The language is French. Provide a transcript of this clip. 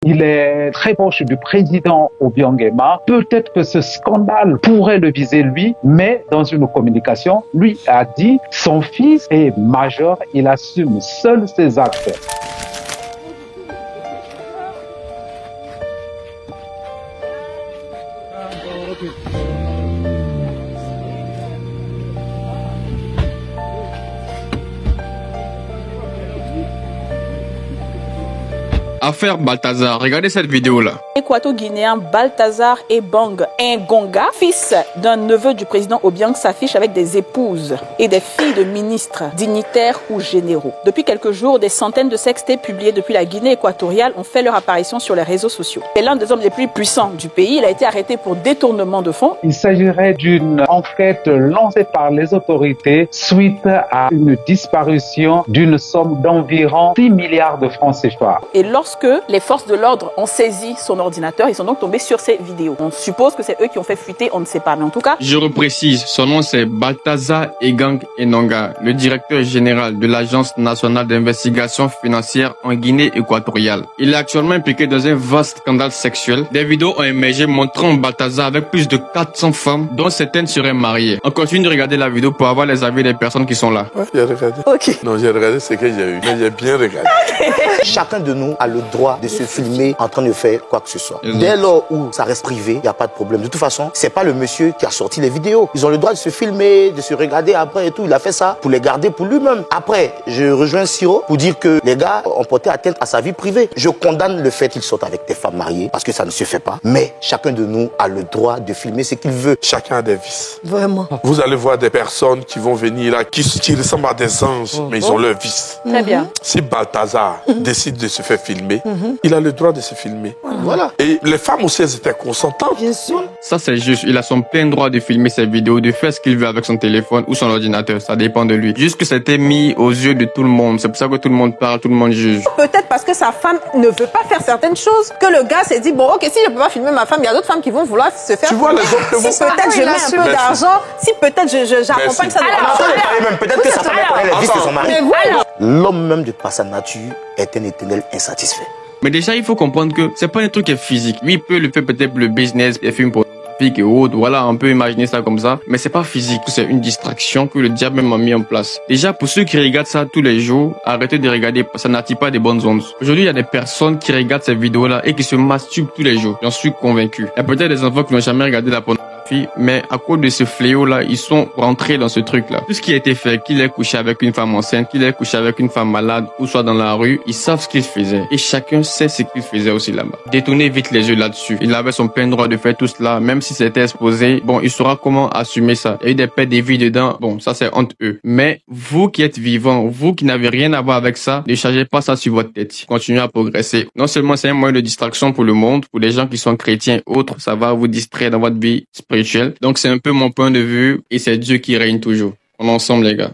Il est très proche du président Obiang Nguema. Peut-être que ce scandale pourrait le viser lui, mais dans une communication, lui a dit son fils est major, il assume seul ses actes. Affaire Balthazar, regardez cette vidéo-là. Équato-guinéen Balthazar Ebang Ngonga, fils d'un neveu du président Obiang, s'affiche avec des épouses et des filles de ministres, dignitaires ou généraux. Depuis quelques jours, des centaines de sextape publiés depuis la Guinée équatoriale ont fait leur apparition sur les réseaux sociaux. C'est l'un des hommes les plus puissants du pays. Il a été arrêté pour détournement de fonds. Il s'agirait d'une enquête lancée par les autorités suite à une disparition d'une somme d'environ 6 milliards de francs CFA. Et lorsque les forces de l'ordre ont saisi son ordinateur, ils sont donc tombés sur ces vidéos. On suppose que c'est eux qui ont fait fuiter, on ne sait pas. Mais en tout cas... Je reprécise, son nom c'est Balthazar Ebang Ngonga, le directeur général de l'Agence nationale d'investigation financière en Guinée équatoriale. Il est actuellement impliqué dans un vaste scandale sexuel. Des vidéos ont émergé montrant Balthazar avec plus de 400 femmes, dont certaines seraient mariées. On continue de regarder la vidéo pour avoir les avis des personnes qui sont là. Ouais, j'ai regardé. Ok. Non, j'ai regardé ce que j'ai eu, mais j'ai bien regardé. Chacun de nous a le droit de se filmer en train de faire quoi que ce soit. Dès lors où ça reste privé, il n'y a pas de problème. De toute façon, c'est pas le monsieur qui a sorti les vidéos. Ils ont le droit de se filmer, de se regarder après et tout. Il a fait ça pour les garder pour lui-même. Après, je rejoins Siro pour dire que les gars ont porté atteinte à sa vie privée. Je condamne le fait qu'il sorte avec des femmes mariées parce que ça ne se fait pas. Mais chacun de nous a le droit de filmer ce qu'il veut. Chacun a des vices. Vraiment. Vous allez voir des personnes qui vont venir là, qui ressemblent à des anges, mais ils ont leurs vices. Très bien. Si Balthazar décide de se faire filmer, il a le droit de se filmer. Voilà. Et les femmes aussi, elles étaient consentantes. Bien sûr. Ça c'est juste, il a son plein droit de filmer ses vidéos, de faire ce qu'il veut avec son téléphone ou son ordinateur, ça dépend de lui. Juste que c'était mis aux yeux de tout le monde, c'est pour ça que tout le monde parle, tout le monde juge. Peut-être parce que sa femme ne veut pas faire certaines choses, que le gars s'est dit, bon ok, si je peux pas filmer ma femme, il y a d'autres femmes qui vont vouloir se faire. Tu vois les autres que Si peut-être je mets un peu d'argent, si peut-être j'accompagne ça de Peut-être que sa femme connaît les vices de son mari. Mais vous, L'homme même de par sa nature est un éternel insatisfait. Mais déjà, il faut comprendre que c'est pas un truc qui est physique. Lui, il peut le faire peut-être pour le business, les films pornographiques et autres. Voilà, on peut imaginer ça comme ça. Mais c'est pas physique. C'est une distraction que le diable même a mis en place. Déjà, pour ceux qui regardent ça tous les jours, arrêtez de regarder. Ça n'attire pas des bonnes ondes. Aujourd'hui, il y a des personnes qui regardent ces vidéos-là et qui se masturbent tous les jours. J'en suis convaincu. Il y a peut-être des enfants qui n'ont jamais regardé la pornographie, mais à cause de ce fléau-là, ils sont rentrés dans ce truc-là. Tout ce qui a été fait, qu'il ait couché avec une femme enceinte, qu'il ait couché avec une femme malade, ou soit dans la rue, ils savent ce qu'ils faisaient. Et chacun sait ce qu'il faisait aussi là-bas. Détournez vite les yeux là-dessus. Il avait son plein droit de faire tout cela, même si c'était exposé. Bon, il saura comment assumer ça. Il y a eu des pets, des vies dedans. Bon, ça c'est honte eux. Mais vous qui êtes vivants, vous qui n'avez rien à voir avec ça, ne chargez pas ça sur votre tête. Continuez à progresser. Non seulement c'est un moyen de distraction pour le monde, pour les gens qui sont chrétiens et autres, ça va vous distraire dans votre vie spirituelle. Donc c'est un peu mon point de vue et c'est Dieu qui règne toujours. On est ensemble les gars.